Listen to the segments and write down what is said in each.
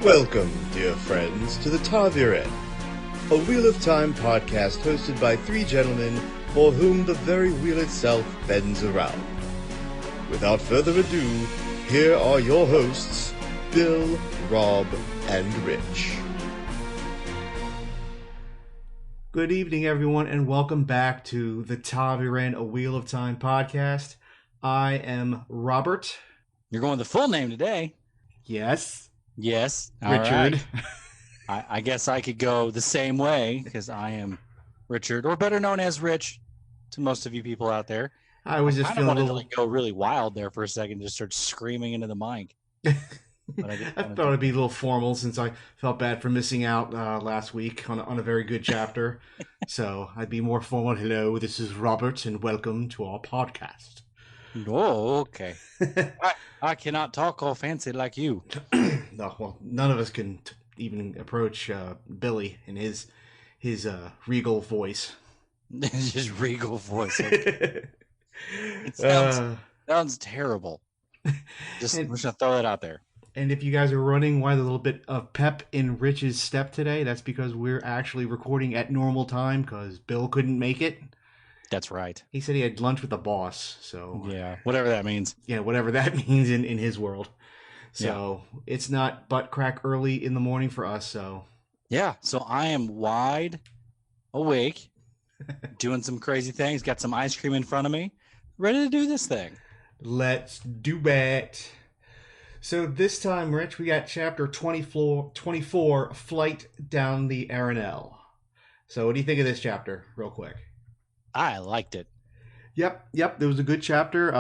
Welcome, dear friends, to the Down the Arinelle, a Wheel of Time podcast hosted by three gentlemen for whom the very wheel itself bends around. Without further ado, here are your hosts, Bill, Rob, and Rich. Good evening, everyone, and welcome back to the Down the Arinelle, a Wheel of Time podcast. I am Robert. You're going with the full name today. Yes. Yes. Richard. Right. I guess I could go the same way because I am Richard, or better known as Rich to most of you people out there. I was just feeling wanted to go really wild there for a second, just start screaming into the mic. But I thought it'd be a little formal since I felt bad for missing out last week on a very good chapter. So I'd be more formal. Hello, this is Robert, and welcome to our podcast. Oh, okay. I cannot talk all fancy like you. No, well, none of us can even approach Billy in his regal voice. His regal voice. It sounds terrible. I'm just gonna throw that out there. And if you guys are running why the little bit of pep in Rich's step today, that's because we're actually recording at normal time because Bill couldn't make it. That's right. He said he had lunch with the boss, so... Yeah, whatever that means. Yeah, whatever that means in his world. So It's not butt crack early in the morning for us, so... Yeah, so I am wide awake, doing some crazy things, got some ice cream in front of me, ready to do this thing. Let's do it. So this time, Rich, we got chapter 24, Flight Down the Arinelle. So what do you think of this chapter, real quick? I liked it. Yep. There was a good chapter.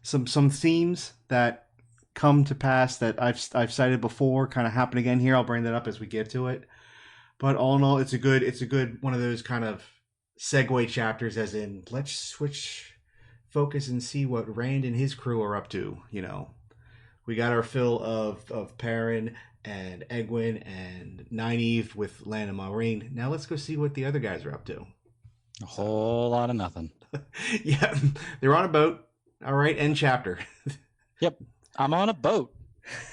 Some themes that come to pass that I've cited before kind of happen again here. I'll bring that up as we get to it. But all in all, it's a good one of those kind of segue chapters, as in let's switch focus and see what Rand and his crew are up to. You know, we got our fill of Perrin and Egwene and Nynaeve with Lan and Moiraine. Now let's go see what the other guys are up to. A whole lot of nothing. Yeah, they're on a boat. All right, end chapter. Yep, I'm on a boat.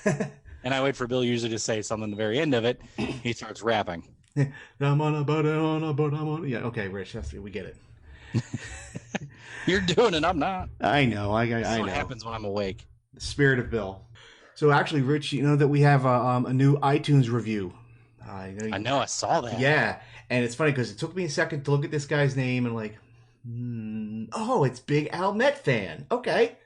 And I wait for Bill usually to say something at the very end of it. He starts rapping. I'm on a boat, I'm on... Yeah, okay, Rich, we get it. You're doing it, I'm not. I know, I know. What happens when I'm awake. The spirit of Bill. So actually, Rich, you know that we have a new iTunes review. I know, I saw that. Yeah, and it's funny because it took me a second to look at this guy's name and like, oh, it's Big Al Met fan. Okay,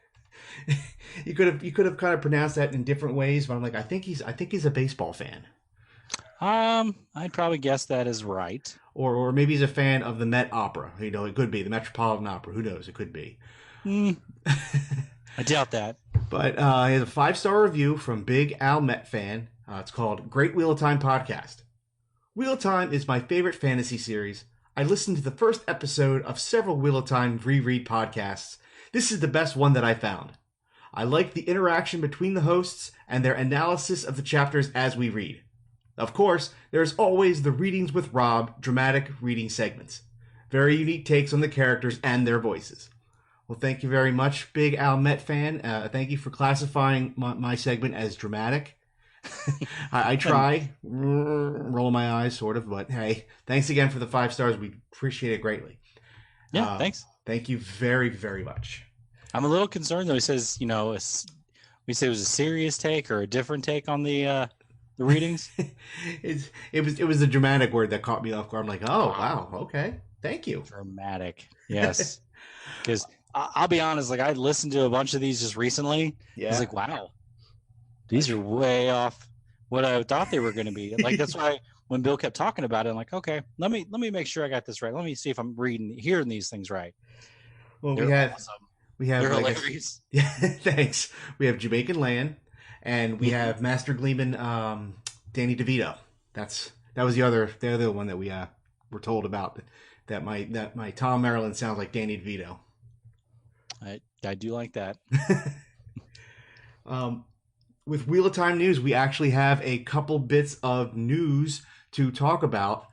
you could have kind of pronounced that in different ways, but I'm like, I think he's a baseball fan. I'd probably guess that is right. Or maybe he's a fan of the Met Opera. You know, it could be the Metropolitan Opera. Who knows? It could be. I doubt that. But he has a 5-star review from Big Al Met fan. It's called Great Wheel of Time Podcast. Wheel of Time is my favorite fantasy series. I listened to the first episode of several Wheel of Time reread podcasts. This is the best one that I found. I like the interaction between the hosts and their analysis of the chapters as we read. Of course, there's always the Readings with Rob dramatic reading segments. Very unique takes on the characters and their voices. Well, thank you very much, Big Al Met fan. Thank you for classifying my segment as dramatic. I try, rolling my eyes, sort of, but hey, thanks again for the 5 stars. We appreciate it greatly. Yeah, thanks. Thank you very, very much. I'm a little concerned though. He says, you know, we say it was a serious take or a different take on the readings. It was the dramatic word that caught me off guard. I'm like, oh wow, okay, thank you. Dramatic, yes. Because I'll be honest, like I listened to a bunch of these just recently. Yeah. I was like, wow. These are way off what I thought they were going to be. Like that's why when Bill kept talking about it, I'm like, okay, let me make sure I got this right. Let me see if I'm hearing these things right. Well, They're we have They're like hilarious. Yeah, thanks. We have Jamaican Lan, and we have Master Gleeman, Danny DeVito. That was the other one that we were told about. That my Tom Maryland sounds like Danny DeVito. I do like that. With Wheel of Time news, we actually have a couple bits of news to talk about.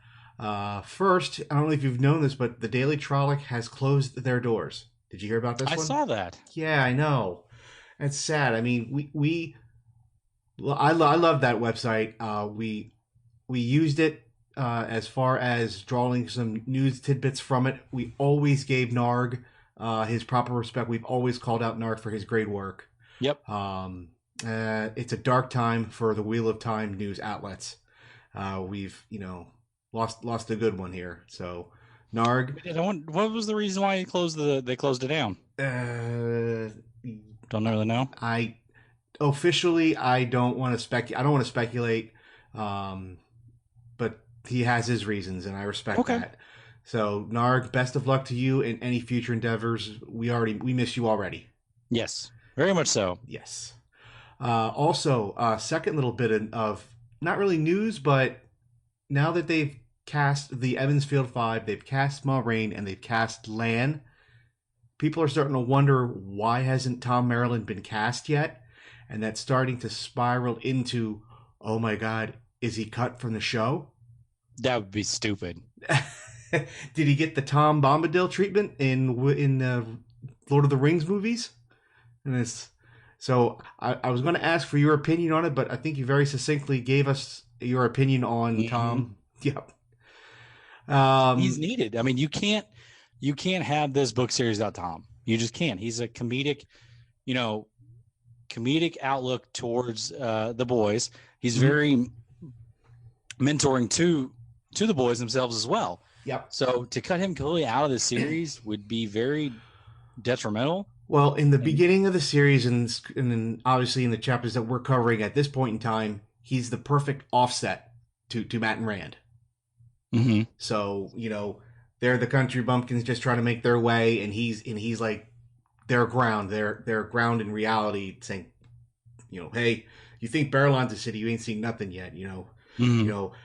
First, I don't know if you've known this, but the Daily Trolloc has closed their doors. Did you hear about this one? I saw that. Yeah, I know. It's sad. I mean, we I love that website. We used it as far as drawing some news tidbits from it. We always gave Narg his proper respect. We've always called out Narg for his great work. Yep. It's a dark time for the Wheel of Time news outlets. We've lost a good one here. So Narg. What was the reason why they closed it down? Don't really know. I don't want to speculate. But he has his reasons, and I respect that. So Narg, best of luck to you in any future endeavors. We miss you already. Yes, very much so. Yes. Also, second little bit of not really news, but now that they've cast the Evansfield Five, they've cast Ma Rain, and they've cast Lan, people are starting to wonder why hasn't Tom Maryland been cast yet, and that's starting to spiral into, oh my God, is he cut from the show? That would be stupid. Did he get the Tom Bombadil treatment in Lord of the Rings movies? So I was going to ask for your opinion on it, but I think you very succinctly gave us your opinion on Tom. Yep. He's needed. I mean, you can't have this book series without Tom. You just can't. He's a comedic outlook towards the boys. He's very mentoring to the boys themselves as well. Yep. So to cut him completely out of the series would be very detrimental. Well, in the beginning of the series, and then obviously in the chapters that we're covering at this point in time, he's the perfect offset to Matt and Rand. Mm-hmm. So they're the country bumpkins just trying to make their way, and he's like their ground, their ground in reality, saying, hey, you think Barrelon's a city, you ain't seen nothing yet.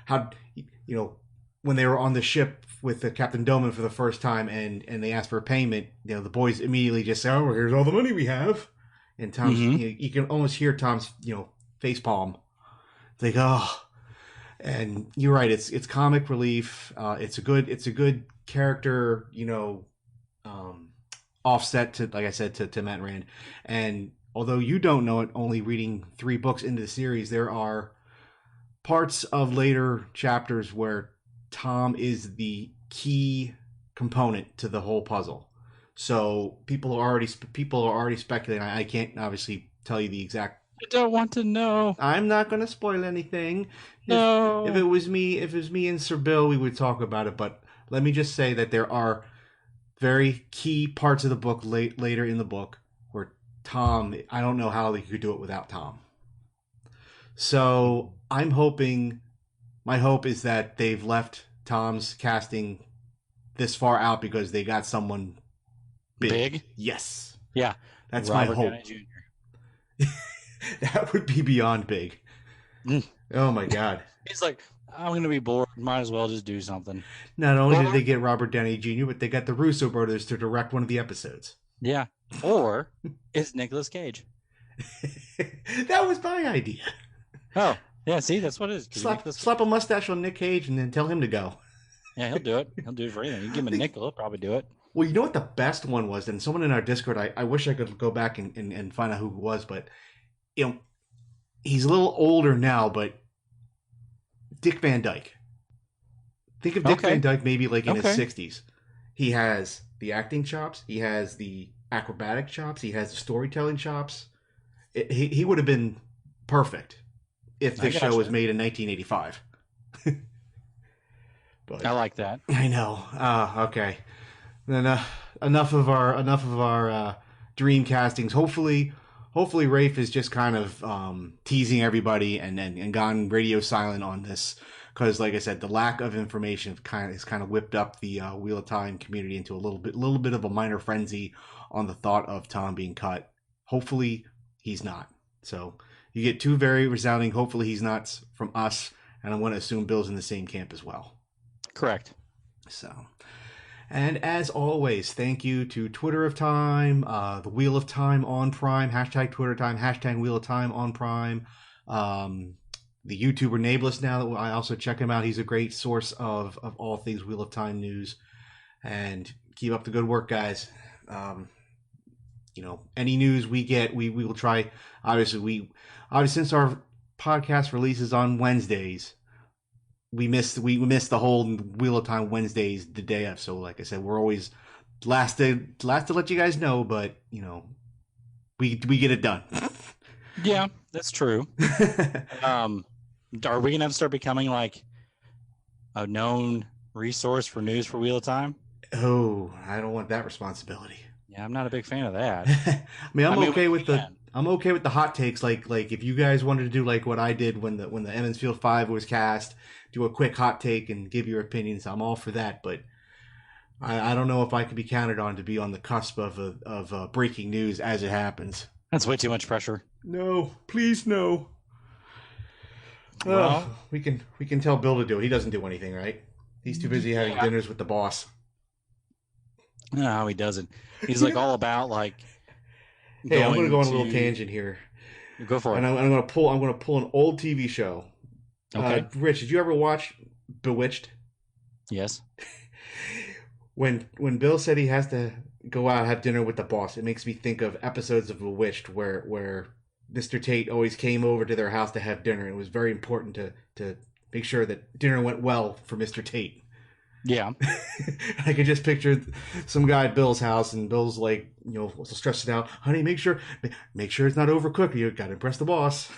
How when they were on the ship with Captain Doman for the first time, and they asked for a payment, the boys immediately just say, "Oh, here's all the money we have," and Tom's you can almost hear Tom's face palm. It's like, oh, and you're right. It's comic relief. It's a good character. Offset to, like I said, to Matt Rand. And although you don't know it, only reading 3 books into the series, there are parts of later chapters where Tom is the key component to the whole puzzle. So people are already speculating. I can't obviously tell you the exact. I don't want to know. I'm not going to spoil anything. No. If it was me and Sir Bill, we would talk about it. But let me just say that there are very key parts of the book later in the book where Tom, I don't know how they could do it without Tom. So my hope is that they've left Tom's casting this far out because they got someone big. Yes. Yeah. That's Robert my hope. Downey Jr. That would be beyond big. Oh my God. He's like, I'm going to be bored. Might as well just do something. Not only did they get Robert Downey Jr., but they got the Russo brothers to direct one of the episodes. Yeah. Or it's Nicolas Cage. That was my idea. Oh, yeah. See, that's what it is. Slap a mustache on Nick Cage and then tell him to go. Yeah, he'll do it. He'll do it for anything. You give him a nickel, he'll probably do it. Well, you know what the best one was? And someone in our Discord, I wish I could go back and find out who it was, but he's a little older now, but Dick Van Dyke. Think of Dick Van Dyke maybe like in his 60s. He has the acting chops. He has the acrobatic chops. He has the storytelling chops. He would have been perfect if this show was made in 1985. But I like that. I know. Okay. Then enough of our dream castings. Hopefully Rafe is just kind of teasing everybody and gone radio silent on this, because, like I said, the lack of information has kind of whipped up the Wheel of Time community into a little bit of a minor frenzy on the thought of Tom being cut. Hopefully he's not. So you get 2 very resounding "hopefully he's not" from us, and I'm going to assume Bill's in the same camp as well. Correct. So. And as always, thank you to Twitter of Time, the Wheel of Time on Prime, hashtag Twitter Time, hashtag Wheel of Time on Prime. The YouTuber Nablus now, that I also check him out. He's a great source of all things Wheel of Time news. And keep up the good work, guys. Any news we get, we will try. Obviously, since our podcast releases on Wednesdays, we missed the whole Wheel of Time Wednesdays the day of. So like I said, we're always last to let you guys know, but you know, we get it done. Yeah, that's true. Are we gonna have to start becoming like a known resource for news for Wheel of Time? Oh, I don't want that responsibility. Yeah, I'm not a big fan of that. I'm okay with the hot takes. Like if you guys wanted to do like what I did when the Emmons Field 5 was cast, do a quick hot take and give your opinions, I'm all for that. But I don't know if I can be counted on to be on the cusp of breaking news as it happens. That's way too much pressure. No, please no. Well, we can tell Bill to do it. He doesn't do anything, right? He's too busy having dinners with the boss. No, he doesn't. He's like all about like. Hey, I'm going to go on a little tangent here. Go for it. And I'm going to pull an old TV show. Okay. Rich, did you ever watch Bewitched? Yes. When Bill said he has to go out and have dinner with the boss, it makes me think of episodes of Bewitched where Mr. Tate always came over to their house to have dinner. And it was very important to make sure that dinner went well for Mr. Tate. Yeah. I could just picture some guy at Bill's house, and Bill's like, you know, stressing out. Honey, make sure it's not overcooked. You got to impress the boss.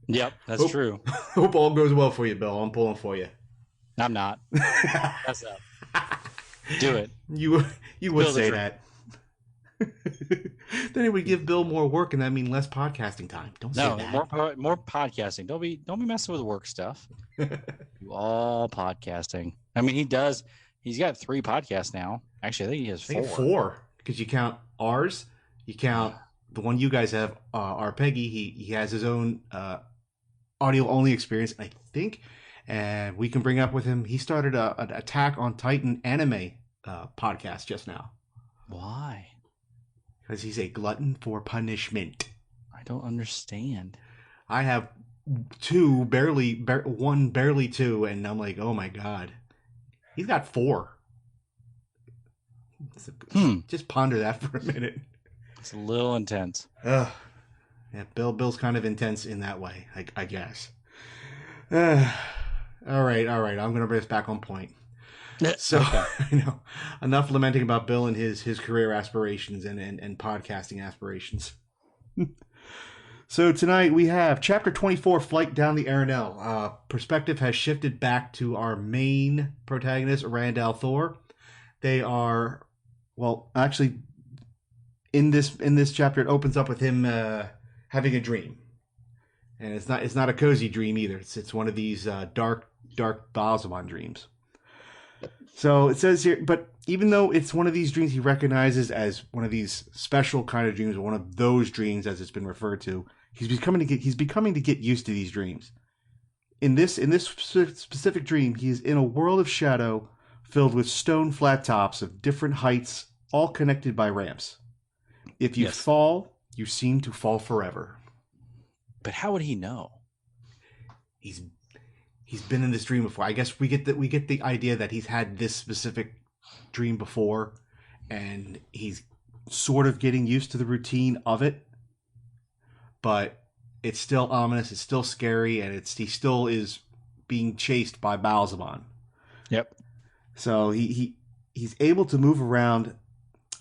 Yep, that's true. Hope all goes well for you, Bill. I'm pulling for you. I'm not. That's up. Do it. You would say that. Then it would give Bill more work, and that mean less podcasting time. Don't say that. More podcasting. Don't be messing with work stuff. Do all podcasting. I mean, he does. He's got 3 podcasts now. Actually, I think he has 4. 4, because you count ours. You count the one you guys have. Our Peggy. He has his own audio only experience, I think. And we can bring up with him. He started an Attack on Titan anime podcast just now. Why? Because he's a glutton for punishment. I don't understand. I have 1 barely 2, and I'm like, oh my god. He's got 4. Just ponder that for a minute. It's a little intense. Yeah, Bill's kind of intense in that way, I guess. All right. I'm going to bring us back on point. So, okay. You know, enough lamenting about Bill and his career aspirations and podcasting aspirations. So tonight we have Chapter 24, Flight Down the Arinelle. Perspective has shifted back to our main protagonist, Randall Thor. They are, well, actually, in this chapter, it opens up with him having a dream, and it's not a cozy dream either. It's one of these dark Balsamon dreams. So it says here, but even though it's one of these dreams he recognizes as one of these special kind of dreams, or one of those dreams as it's been referred to, he's becoming to get used to these dreams. In this specific dream, he is in a world of shadow filled with stone flat tops of different heights, all connected by ramps. If you fall, you seem to fall forever. But how would he know? He's been in this dream before. I guess we get the idea that he's had this specific dream before, and he's sort of getting used to the routine of it. But it's still ominous. It's still scary, and he still is being chased by Balsamon. Yep. So he's able to move around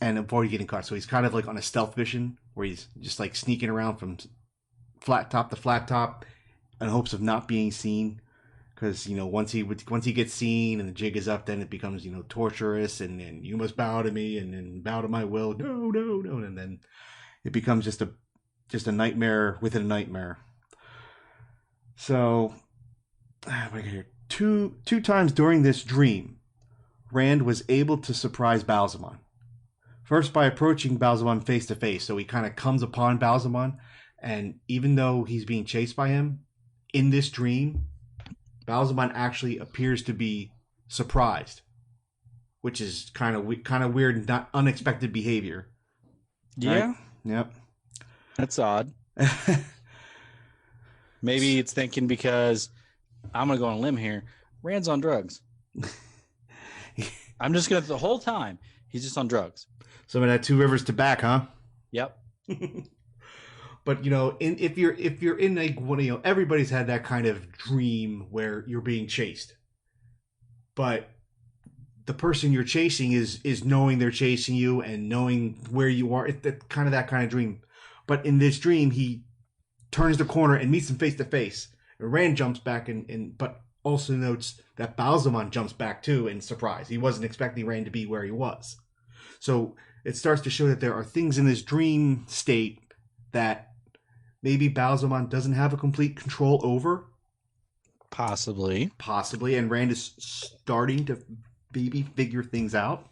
and avoid getting caught. So he's kind of like on a stealth mission where he's just like sneaking around from flat top to flat top in hopes of not being seen. Because, you know, once he gets seen and the jig is up, then it becomes, you know, torturous and you must bow to me and then bow to my will. No. And then it becomes just a nightmare within a nightmare. So, two times during this dream, Rand was able to surprise Balsamon. First by approaching Balsamon face to face. So he kind of comes upon Balsamon, and even though he's being chased by him, in this dream, Balsamon actually appears to be surprised, which is kind of weird and not unexpected behavior. Yeah. Right? Yep. That's odd. Maybe it's thinking because I'm going to go on a limb here. Rand's on drugs. I'm just going to, the whole time, he's just on drugs. Some of that Two Rivers to back, huh? Yep. But if you're in like one, everybody's had that kind of dream where you're being chased, but the person you're chasing is knowing they're chasing you and knowing where you are. It's that kind of dream. But in this dream, he turns the corner and meets him face to face. And Rand jumps back but also notes that Balsamon jumps back too in surprise. He wasn't expecting Rand to be where he was. So it starts to show that there are things in this dream state that maybe Balsamon doesn't have a complete control over. Possibly. And Rand is starting to maybe figure things out.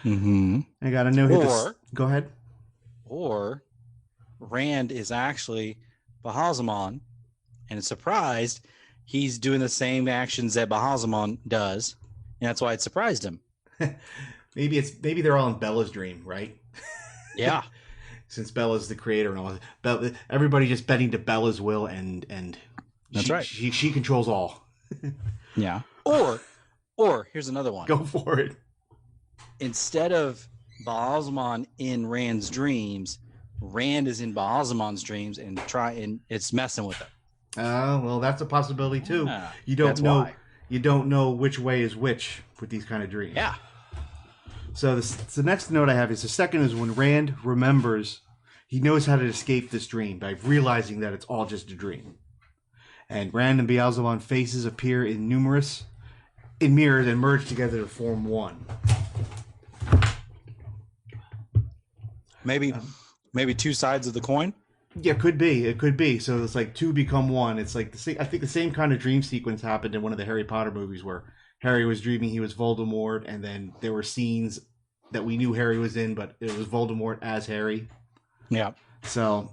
Mm-hmm. I gotta know who Go ahead. Or Rand is actually Balsamon and is surprised he's doing the same actions that Balsamon does, and that's why it surprised him. Maybe they're all in Bella's dream, right? Yeah. Since Bella's the creator and all, everybody just bending to Bella's will, and that's right. She controls all. Yeah. Or here's another one. Go for it. Instead of Balsamon in Rand's dreams, Rand is in Balsamon's dreams and it's messing with him. Well, that's a possibility too. Yeah, you don't know which way is which with these kind of dreams. Yeah. So the next note I have is the second is when Rand remembers, he knows how to escape this dream by realizing that it's all just a dream. And Rand and Balsamon faces appear in mirrors and merge together to form one. Maybe two sides of the coin. Yeah, could be. It could be. So it's like two become one. It's like I think the same kind of dream sequence happened in one of the Harry Potter movies where Harry was dreaming he was Voldemort, and then there were scenes that we knew Harry was in, but it was Voldemort as Harry. Yeah. So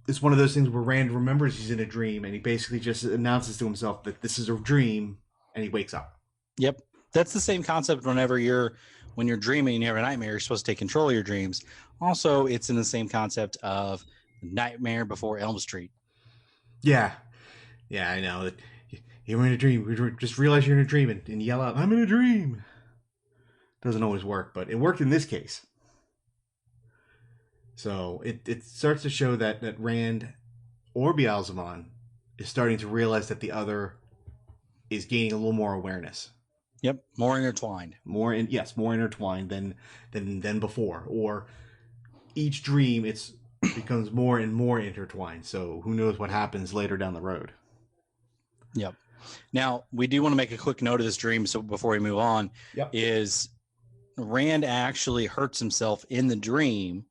it's one of those things where Rand remembers he's in a dream, and he basically just announces to himself that this is a dream, and he wakes up. Yep. That's the same concept when you're dreaming and you have a nightmare, you're supposed to take control of your dreams. Also, it's in the same concept of Nightmare Before Elm Street. Yeah. Yeah, I know. You're in a dream. Just realize you're in a dream and yell out, "I'm in a dream." Doesn't always work, but it worked in this case. So it starts to show that Rand or Balsamon is starting to realize that the other is gaining a little more awareness. Yep, more intertwined. More intertwined than before. Or each dream becomes more and more intertwined. So who knows what happens later down the road. Yep. Now, we do want to make a quick note of this dream, so before we move on, is Rand actually hurts himself in the dream,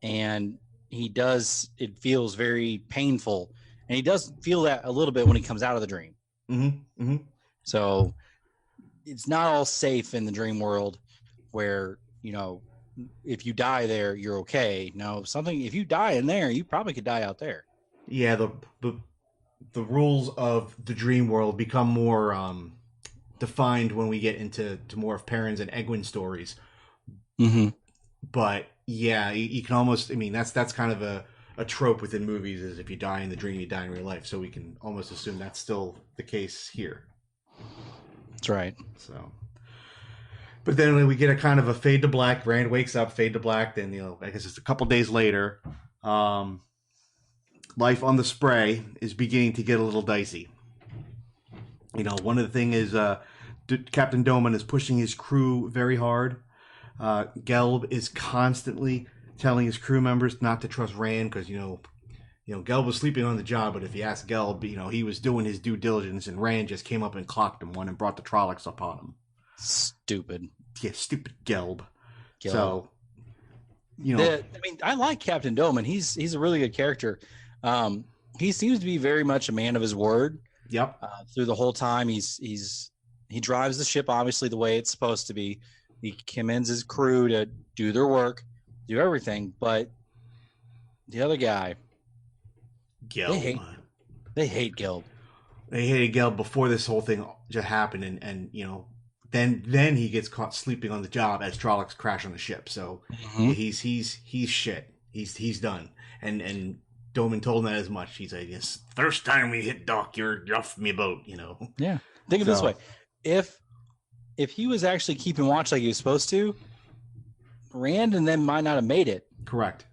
and it feels very painful, and he does feel that a little bit when he comes out of the dream. Mm-hmm. Mm-hmm. So it's not all safe in the dream world where, if you die there, you're okay. No, if you die in there, you probably could die out there. Yeah, the rules of the dream world become more defined when we get into more of Perrin's and Egwene stories. Mm-hmm. But yeah, you can almost, that's kind of a trope within movies, is if you die in the dream, you die in real life. So we can almost assume that's still the case here. That's right. So, but then we get a kind of a fade to black. Rand wakes up, fade to black. Then, I guess it's a couple days later. Life on the Spray is beginning to get a little dicey. One of the things is Captain Doman is pushing his crew very hard. Gelb is constantly telling his crew members not to trust Rand because, Gelb was sleeping on the job, but if you ask Gelb, he was doing his due diligence, and Rand just came up and clocked him one and brought the Trollocs upon him. Stupid. Yeah, stupid Gelb. So, I like Captain Doman. He's a really good character. He seems to be very much a man of his word. Yep. Through the whole time, he drives the ship obviously the way it's supposed to be. He commends his crew to do their work, do everything. But the other guy, Gelb. They hate Gelb. They hated Gelb before this whole thing just happened, and then he gets caught sleeping on the job as Trollocs crash on the ship. So he's shit. He's done. And Doman told him that as much. He's like, "Yes, first time we hit dock, you're off me boat." Yeah. Think of it this way: if he was actually keeping watch like he was supposed to, Rand and them might not have made it. Correct.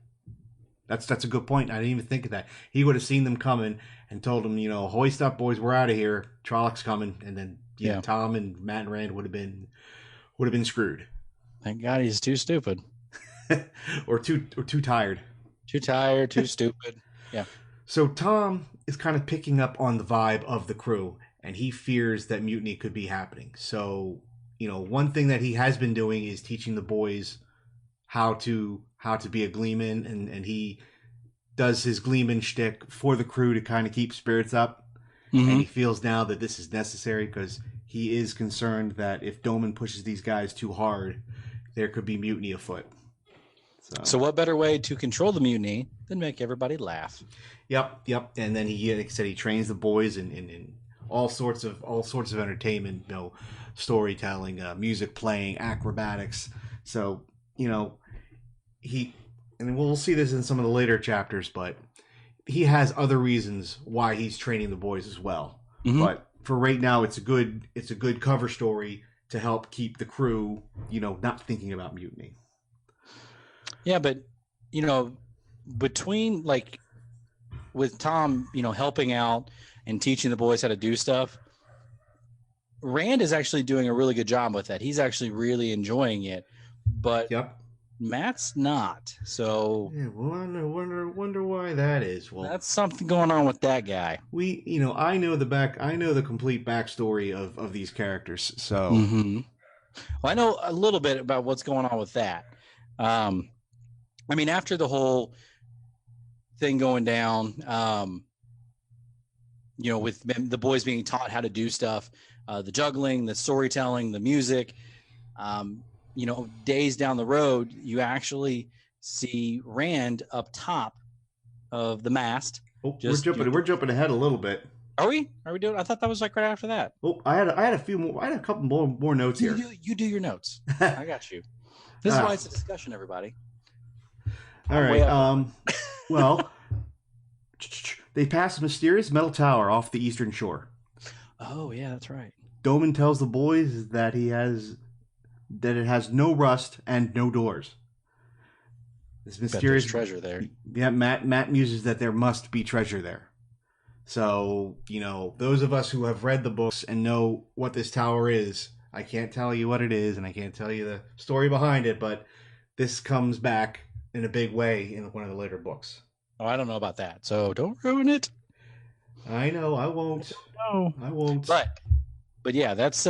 That's a good point. I didn't even think of that. He would have seen them coming and told them, hoist up, boys, we're out of here. Trollocs coming, and then Tom and Matt and Rand would have been screwed. Thank God he's too stupid, or too tired. Too tired, too stupid. Yeah. So Tom is kind of picking up on the vibe of the crew, and he fears that mutiny could be happening. So, one thing that he has been doing is teaching the boys how to be a gleeman, and he does his gleeman shtick for the crew to kind of keep spirits up. Mm-hmm. And he feels now that this is necessary because he is concerned that if Doman pushes these guys too hard, there could be mutiny afoot. So what better way to control the mutiny than make everybody laugh? Yep. And then like I said, he trains the boys in all sorts of entertainment, storytelling, music playing, acrobatics. So, and we'll see this in some of the later chapters, but he has other reasons why he's training the boys as well. Mm-hmm. But for right now, it's a good cover story to help keep the crew, not thinking about mutiny. Yeah, but between with Tom, helping out and teaching the boys how to do stuff, Rand is actually doing a really good job with that. He's actually really enjoying it, but Matt's not. So yeah, wonder why that is. Well, that's something going on with that guy. I know the complete backstory of these characters. So mm-hmm. Well, I know a little bit about what's going on with that. After the whole thing going down, with the boys being taught how to do stuff, the juggling, the storytelling, the music, days down the road, you actually see Rand up top of the mast. Oh, we're jumping ahead a little bit. Are we doing? I thought that was right after that. Oh, I had a couple more notes here. You do your notes. I got you. This is why it's a discussion, everybody. All right. Well, they pass a mysterious metal tower off the eastern shore. Oh yeah, that's right. Doman tells the boys that it has no rust and no doors. This mysterious treasure there. Yeah, Matt muses that there must be treasure there. So, those of us who have read the books and know what this tower is, I can't tell you what it is, and I can't tell you the story behind it, but this comes back in a big way in one of the later books. Oh, I don't know about that, so don't ruin it. I know, I won't. No, I won't. But yeah, that's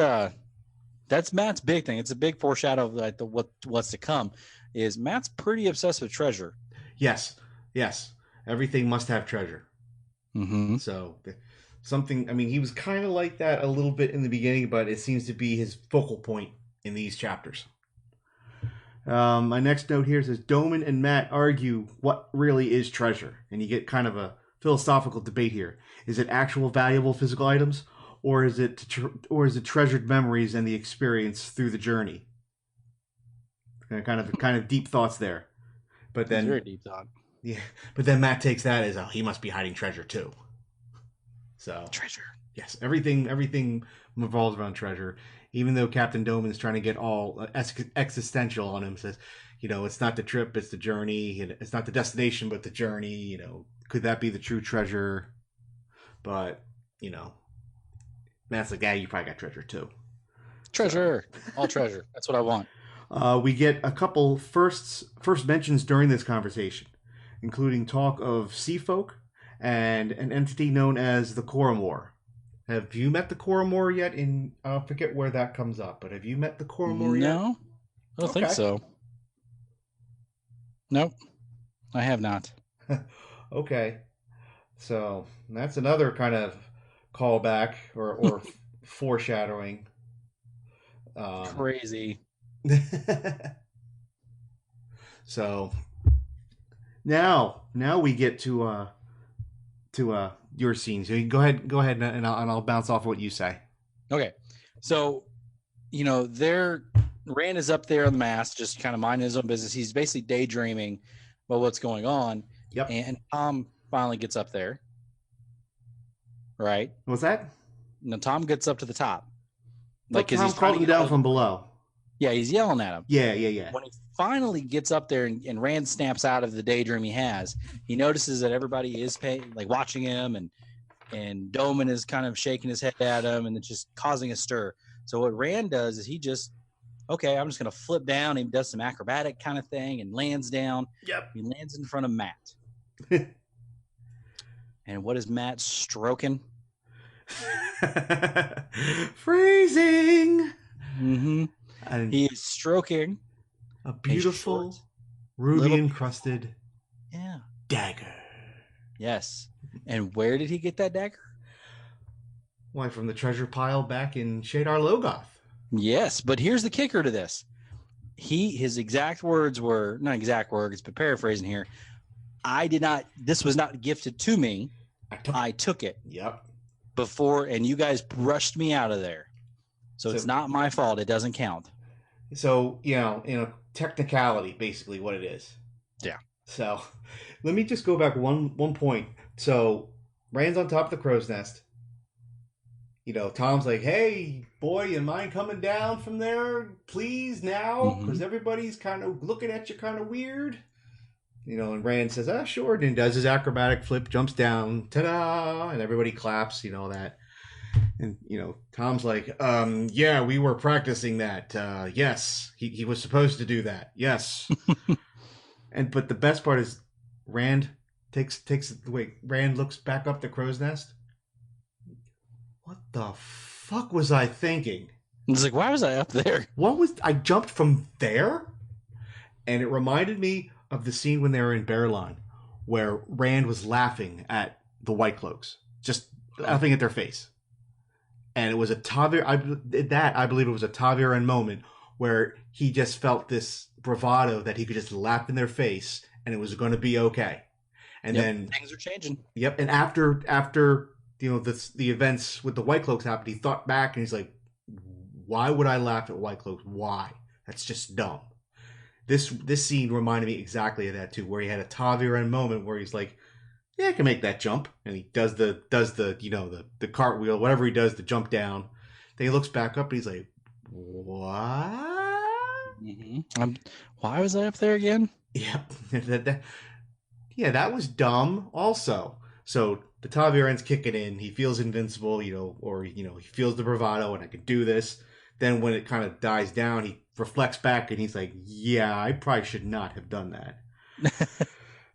Matt's big thing. It's a big foreshadow of what's to come. Is Matt's pretty obsessed with treasure? Yes. Everything must have treasure. Mm-hmm. So something. He was kind of like that a little bit in the beginning, but it seems to be his focal point in these chapters. My next note here says Doman and Matt argue what really is treasure, and you get kind of a philosophical debate here. Is it actual valuable physical items, or is it treasured memories and the experience through the journey? Kind of deep thoughts there, but then very deep thought. Yeah, but then Matt takes that as he must be hiding treasure too. So treasure, yes, everything revolves around treasure. Even though Captain Doman's trying to get all existential on him, says, it's not the trip, it's the journey. It's not the destination, but the journey. Could that be the true treasure? But Matt's like, yeah, you probably got treasure too. Treasure, all treasure. That's what I want. We get a couple first mentions during this conversation, including talk of sea folk and an entity known as the Coromor. Have you met the Coromor yet? I forget where that comes up, but have you met the Coromor yet? No, I don't think so. Nope, I have not. Okay, so that's another kind of callback or foreshadowing. Crazy. So now we get to your scenes. So go ahead, and I'll bounce off what you say. Okay, so Rand is up there on the mast, just kind of minding his own business. He's basically daydreaming about what's going on. Yep. And Tom finally gets up there. Right. What's that? No, Tom gets up to the top. Tom called him down from below. Yeah, he's yelling at him. Yeah. When he finally gets up there and Rand snaps out of the daydream he has, he notices that everybody is watching him, and Doman is kind of shaking his head at him, and it's just causing a stir. So what Rand does is he just, okay, I'm just going to flip down. He does some acrobatic kind of thing and lands down. Yep. He lands in front of Matt. And what is Matt stroking? Phrasing. Mm-hmm. And he is stroking a beautiful ruby encrusted dagger. Yes. And where did he get that dagger? Why, from the treasure pile back in Shadar Logoth. Yes, but here's the kicker to this. His exact words were, not exact words, but paraphrasing here, this was not gifted to me. I took it. Yep. Before, and you guys brushed me out of there. So it's not my fault. It doesn't count. So, technicality, basically what it is. Yeah. So let me just go back one point. So Rand's on top of the crow's nest. Tom's like, hey, boy, you mind coming down from there, please, now? Because everybody's kind of looking at you kind of weird. And Rand says, sure. And does his acrobatic flip, jumps down, ta-da, and everybody claps, that. And, Tom's like, yeah, we were practicing that. Yes, he was supposed to do that. Yes. But the best part is Rand Rand looks back up the crow's nest. What the fuck was I thinking? It's like, why was I up there? I jumped from there? And it reminded me of the scene when they were in Berlin, where Rand was laughing at the White Cloaks, just laughing at their face. And it was a I believe it was a ta'veren moment where he just felt this bravado that he could just laugh in their face and it was going to be okay. And then things are changing. Yep. And after the events with the White Cloaks happened, he thought back and he's like, why would I laugh at White Cloaks? Why? That's just dumb. This scene reminded me exactly of that too, where he had a ta'veren moment where he's like, yeah, I can make that jump. And he does the cartwheel, whatever he does to jump down. Then he looks back up and he's like, what? Mm-hmm. Why was I up there again? Yep. That was dumb also. So the ta'veren's kicking in. He feels invincible, he feels the bravado and I can do this. Then when it kind of dies down, he reflects back and he's like, yeah, I probably should not have done that.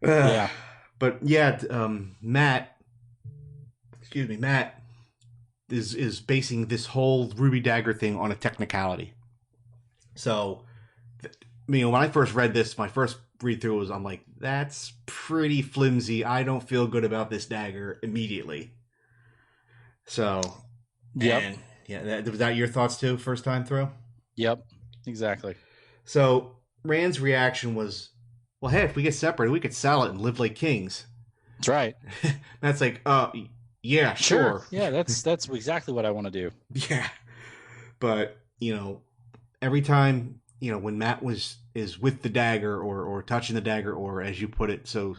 Yeah. But yeah, Matt is basing this whole Ruby Dagger thing on a technicality. So, when I first read this, my first read through was, I'm like, that's pretty flimsy. I don't feel good about this dagger immediately. So, yep. Was that your thoughts too, first time through? Yep, exactly. So Rand's reaction was, well, hey, if we get separated, we could sell it and live like kings. That's right. That's like, yeah, sure. Yeah, that's exactly what I want to do. Yeah. But, every time, when Matt is with the dagger or touching the dagger, or as you put it so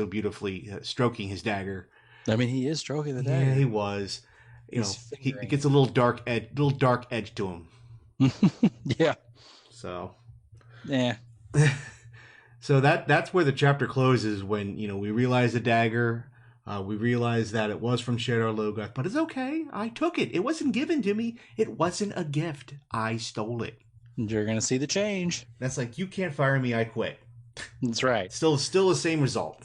beautifully, stroking his dagger. I mean, he is stroking the dagger. Yeah, he was. He gets a little dark edge to him. Yeah. So. Yeah. So that's where the chapter closes, when we realize the dagger, we realize that it was from Shadar Logoth, but it's okay. I took it. It wasn't given to me. It wasn't a gift. I stole it. You're gonna see the change. That's like, you can't fire me. I quit. That's right. Still the same result.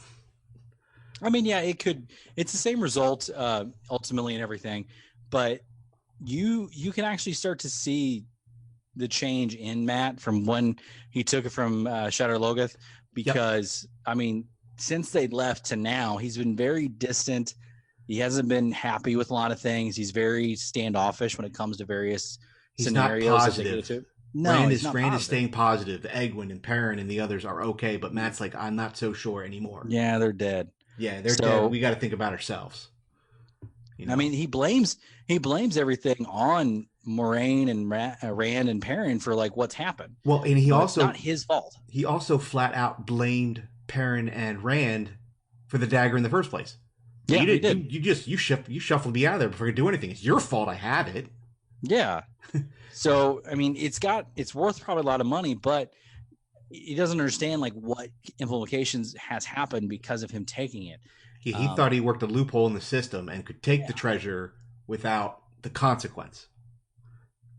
I mean, yeah, it's the same result ultimately and everything, but you can actually start to see the change in Matt from when he took it from Shadar Logoth, because I mean, since they left to now, he's been very distant. He hasn't been happy with a lot of things. He's very standoffish when it comes to various scenarios. Not positive. No, Rand is staying positive. Egwin and Perrin and the others are okay, but Matt's like, I'm not so sure anymore. Yeah, they're dead. Yeah, they're dead. We got to think about ourselves. I mean, he blames everything on Moraine and Rand and Perrin for like what's happened. Well, and it's not his fault. He also flat out blamed Perrin and Rand for the dagger in the first place. Yeah, he did. You shuffled me out of there before I could do anything. It's your fault I had it. Yeah. So, I mean, it's worth probably a lot of money, but he doesn't understand like what implications has happened because of him taking it. He thought he worked a loophole in the system and could take the treasure without the consequence.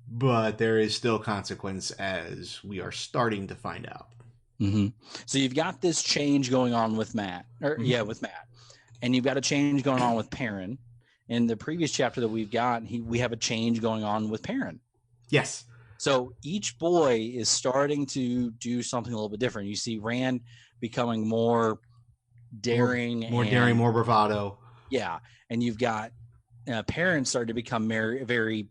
But there is still consequence, as we are starting to find out. Mm-hmm. So you've got this change going on with Matt, with Matt, and you've got a change going on with Perrin. In the previous chapter that we've got, we have a change going on with Perrin. Yes. So each boy is starting to do something a little bit different. You see Rand becoming more daring, more bravado. Yeah, and you've got Perrin starting to become very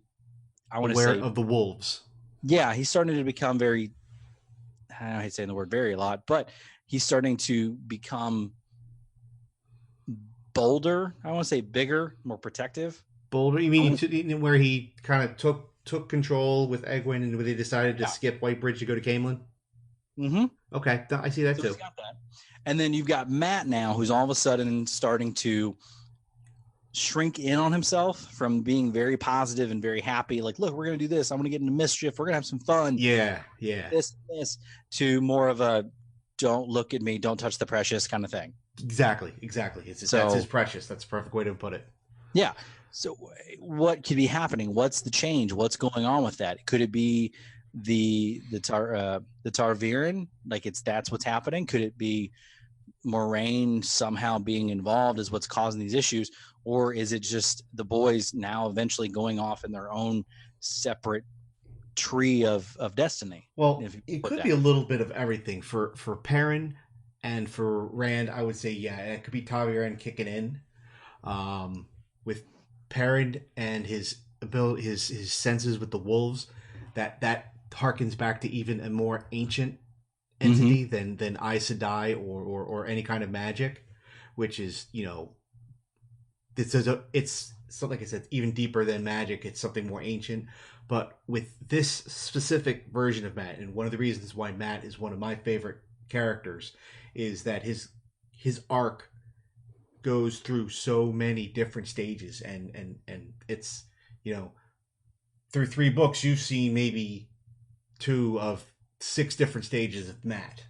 I want to say of the wolves. Yeah, he's starting to become very. I hate saying the word "very" a lot, but he's starting to become bolder. I want to say bigger, more protective. Bolder? You mean where he kind of took control with Egwene and they decided to skip Whitebridge to go to Camelin? Mm-hmm. Okay, I see that too. He's got that. And then you've got Matt now, who's all of a sudden starting to shrink in on himself from being very positive and very happy. Like, look, we're going to do this. I'm going to get into mischief. We're going to have some fun. Yeah. This, to more of a don't look at me, don't touch the precious kind of thing. Exactly. That's his precious. That's the perfect way to put it. Yeah. So what could be happening? What's the change? What's going on with that? Could it be the Tarviran? Like that's what's happening? Could it be Moraine somehow being involved is what's causing these issues? Or is it just the boys now eventually going off in their own separate tree of destiny? Well, it could be a little bit of everything. For Perrin and for Rand, I would say, yeah, it could be Tarviran kicking in. With Perrin and his ability, his senses with the wolves, that harkens back to even a more ancient entity than Aes Sedai or any kind of magic, which is, it's something, like I said, even deeper than magic. It's something more ancient. But with this specific version of Matt, and one of the reasons why Matt is one of my favorite characters, is that his arc goes through so many different stages, and it's, through 3 books you've seen maybe 2 of 6 different stages of Matt.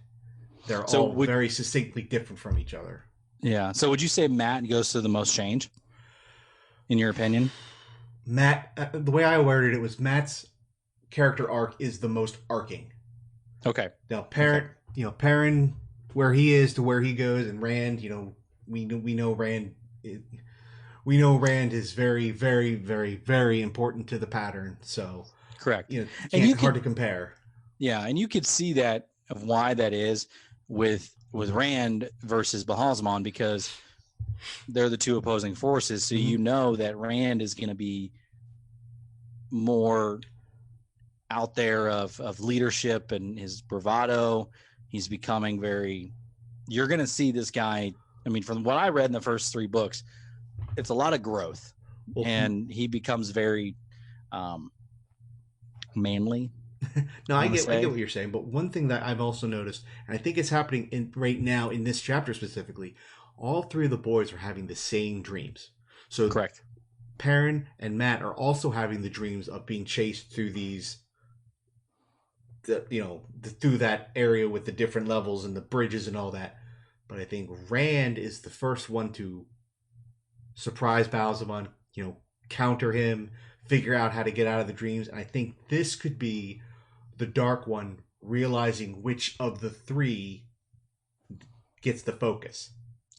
They're all very succinctly different from each other. Yeah. So would you say Matt goes through the most change, in your opinion? Matt, the way I worded it was Matt's character arc is the most arcing. Okay. Now, Perrin, where he is to where he goes, and Rand, we know Rand is very, very, very, very important to the pattern. So correct. Hard to compare. Yeah, and you could see that of why that is with Rand versus Bahalzamon, because they're the 2 opposing forces. So you know that Rand is going to be more out there of leadership and his bravado. He's becoming you're going to see this guy. I mean, from what I read in the first 3 books, it's a lot of growth, and he becomes very manly. No, I get what you're saying, but one thing that I've also noticed, and I think it's happening right now in this chapter specifically, all 3 of the boys are having the same dreams. So correct. Perrin and Matt are also having the dreams of being chased through through that area with the different levels and the bridges and all that. But I think Rand is the first one to surprise Bahalzamon, counter him, figure out how to get out of the dreams. And I think this could be the Dark One realizing which of the 3 gets the focus.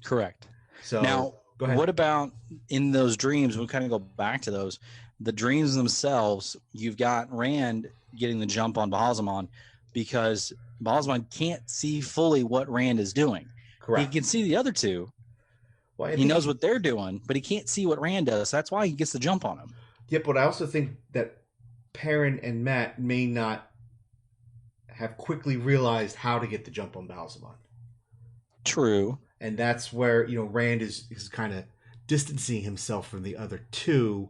Correct. So now, go ahead. What about in those dreams? We'll kind of go back to those. The dreams themselves, you've got Rand getting the jump on Bahalzamon because Bahalzamon can't see fully what Rand is doing. Correct. He can see the other 2. Well, he knows what they're doing, but he can't see what Rand does. That's why he gets the jump on him. Yeah, but I also think that Perrin and Matt may not have quickly realized how to get the jump on Bahalzamon. True. And that's where, Rand is kind of distancing himself from the other 2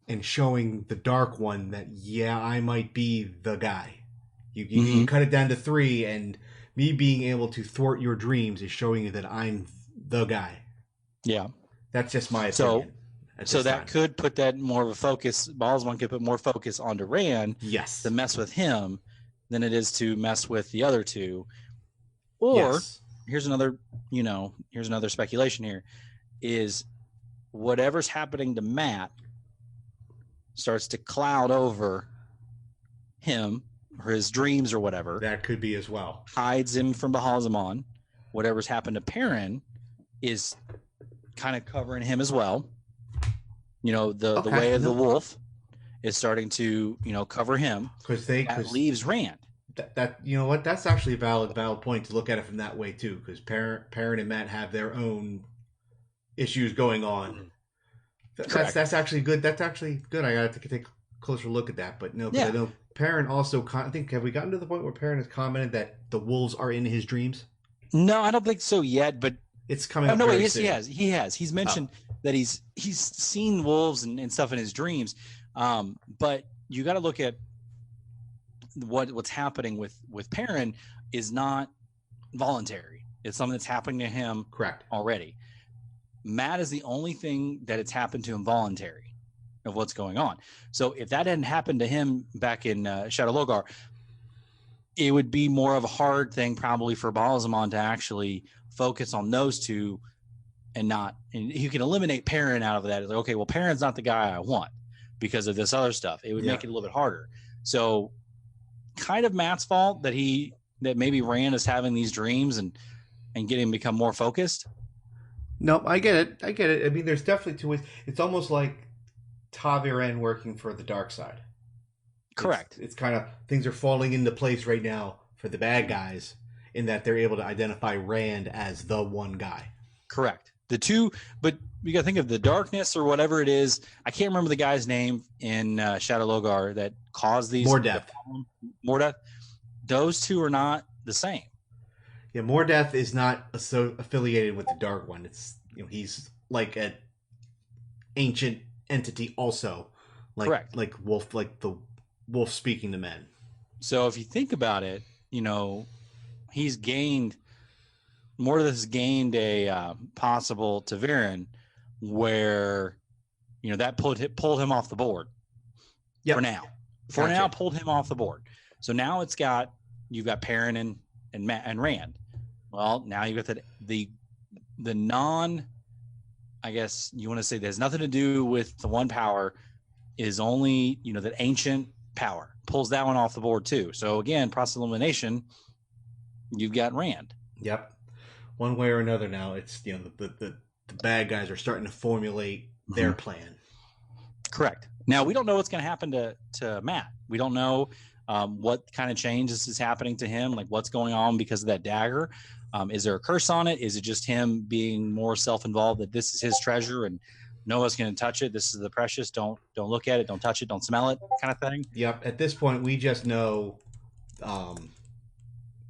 and showing the Dark One that, yeah, I might be the guy. You cut it down to 3, and me being able to thwart your dreams is showing you that I'm the guy. Yeah. That's just my opinion. So that could put that more of a focus. Ballsman could put more focus onto Rand. Yes. To mess with him than it is to mess with the other two. Or here's another speculation here is whatever's happening to Matt starts to cloud over him or his dreams or whatever. That could be as well. Hides him from Bahalzaman. Whatever's happened to Perrin is kind of covering him as well. The way of the wolf is starting to, cover him. Because that leaves Rand. That you know what? That's actually a valid point to look at it from that way too. Because Perrin and Matt have their own issues going on. That's actually good. That's actually good. I got to take a closer look at that. But no, because I know Perrin also. I think have we gotten to the point where Perrin has commented that the wolves are in his dreams? No, I don't think so yet. But it's coming. No, yes, he has. He has. He's mentioned that he's seen wolves and stuff in his dreams. But you got to look at what's happening with Perrin is not voluntary. It's something that's happening to him already. Matt is the only thing that it's happened to him voluntary of what's going on. So if that hadn't happened to him back in Shadow Logar, it would be more of a hard thing probably for Bahalzaman to actually focus on those two and you can eliminate Perrin out of that. It's like, okay, well, Perrin's not the guy I want because of this other stuff. It would make it a little bit harder. So kind of Matt's fault that maybe Rand is having these dreams and getting him become more focused. No, I get it. I mean, there's definitely two ways. It's almost like ta'veren working for the dark side. Correct. It's kind of things are falling into place right now for the bad guys in that they're able to identify Rand as the one guy. Correct. The two, but you got to think of the darkness or whatever it is. I can't remember the guy's name in Shadow Logar that caused these. Mordeth. Those two are not the same. Yeah, Mordeth is not affiliated with the Dark One. It's he's like an ancient entity, also, like wolf, like the wolf speaking to men. So if you think about it, he's gained. Mordeth has gained a possible ta'veren where that pulled him off the board. For now. Pulled him off the board. So now you've got Perrin and Matt and Rand. Well, now you got the non, I guess you want to say there's nothing to do with the one power is only, that ancient power pulls that one off the board too. So again, process elimination, you've got Rand. Yep. One way or another now it's, the bad guys are starting to formulate their plan. Correct. Now we don't know what's going to happen to Matt. We don't know what kind of changes is happening to him, like what's going on because of that dagger. Is there a curse on it? Is it just him being more self-involved that this is his treasure and no one's going to touch it? This is the precious. Don't look at it. Don't touch it. Don't smell it, kind of thing. Yep. At this point, we just know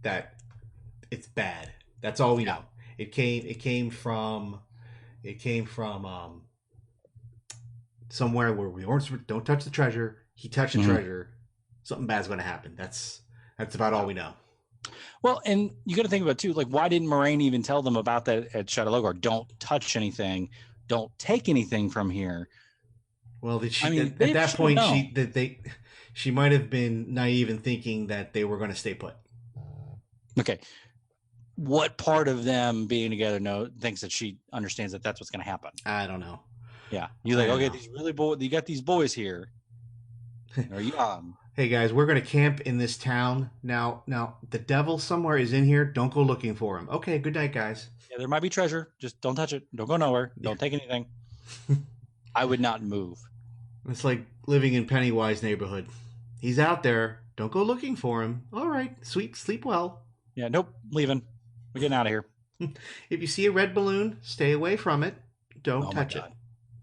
that it's bad. That's all we know. It came from somewhere where we weren't. Don't touch the treasure. He touched the treasure. Something bad's going to happen. That's about all we know. Well, and you got to think about too, like why didn't Moraine even tell them about that at Shadow Logar? Don't touch anything. Don't take anything from here. Well, at that point, she might have been naive in thinking that they were going to stay put. Okay. What part of them being together thinks that she understands that that's what's going to happen? I don't know. Yeah. You're like, okay, you got these boys here. Are you Hey guys, we're gonna camp in this town now. The devil somewhere is in here. Don't go looking for him. Okay, good night, guys. Yeah, there might be treasure. Just don't touch it. Don't go nowhere. Don't take anything. I would not move. It's like living in Pennywise neighborhood. He's out there. Don't go looking for him. All right, sleep well. Yeah, nope, leaving. We're getting out of here. If you see a red balloon, stay away from it. Don't touch it.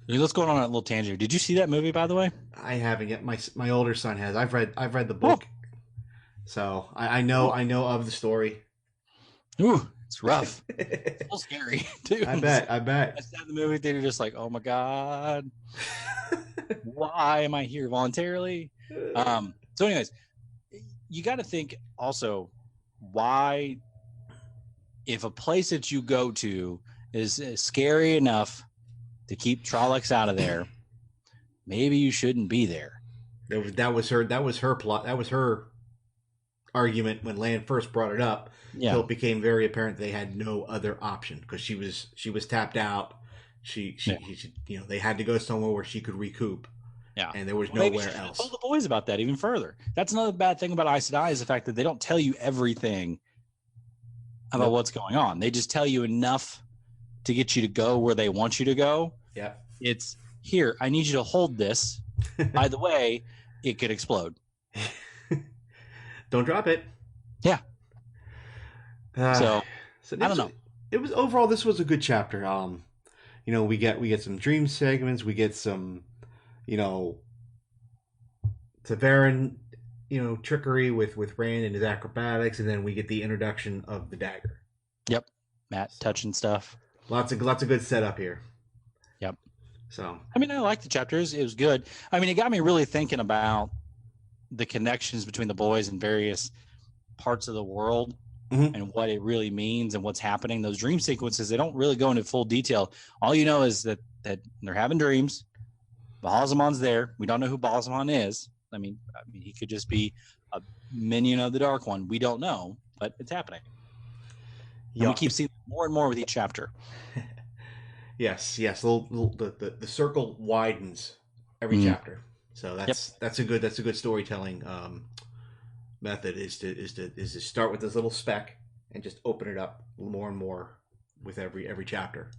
Let's go on a little tangent. Did you see that movie, by the way? I haven't yet. My older son has. I've read the book, so I know of the story. Ooh, it's rough. It's a little scary too. I bet. I sat in the movie theater just like, oh my god, why am I here voluntarily? So, anyways, you got to think also why, if a place that you go to is scary enough to keep Trollocs out of there, maybe you shouldn't be there. That was her plot. That was her argument when Lan first brought it up. Yeah. Until it became very apparent they had no other option because she was tapped out. She they had to go somewhere where she could recoup. Yeah. And there was nowhere else. Told the boys about that even further. That's another bad thing about Aes Sedai is the fact that they don't tell you everything about what's going on. They just tell you enough to get you to go where they want you to go. Yeah. It's here. I need you to hold this. By the way, it could explode. Don't drop it. Yeah. So I don't know. It was overall. This was a good chapter. We get some dream segments. We get some, Ta'Veren, trickery with Rand and his acrobatics, and then we get the introduction of the dagger. Yep. Matt touching stuff. Lots of good setup here. Yep. So I mean, I liked the chapters. It was good. I mean, it got me really thinking about the connections between the boys in various parts of the world. Mm-hmm. And what it really means and what's happening. Those dream sequences, they don't really go into full detail. All you know is that they're having dreams. Ba'alzamon's there. We don't know who Ba'alzamon is. I mean, he could just be a minion of the Dark One. We don't know, but it's happening. And we keep seeing more and more with each chapter. Yes. The circle widens every chapter. So that's a good storytelling method is to start with this little speck and just open it up more and more with every chapter.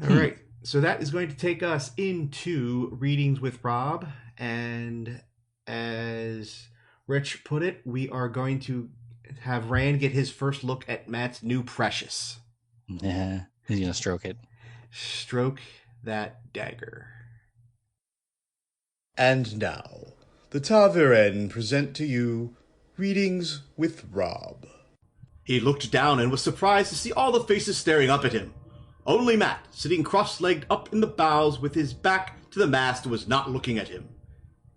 All right. So that is going to take us into readings with Rob, and as Rich put it, we are going to have Rand get his first look at Matt's new precious. Yeah, he's gonna stroke it. Stroke that dagger. And now, the ta'veren present to you Readings with Rob. He looked down and was surprised to see all the faces staring up at him. Only Matt, sitting cross-legged up in the bows with his back to the mast, was not looking at him.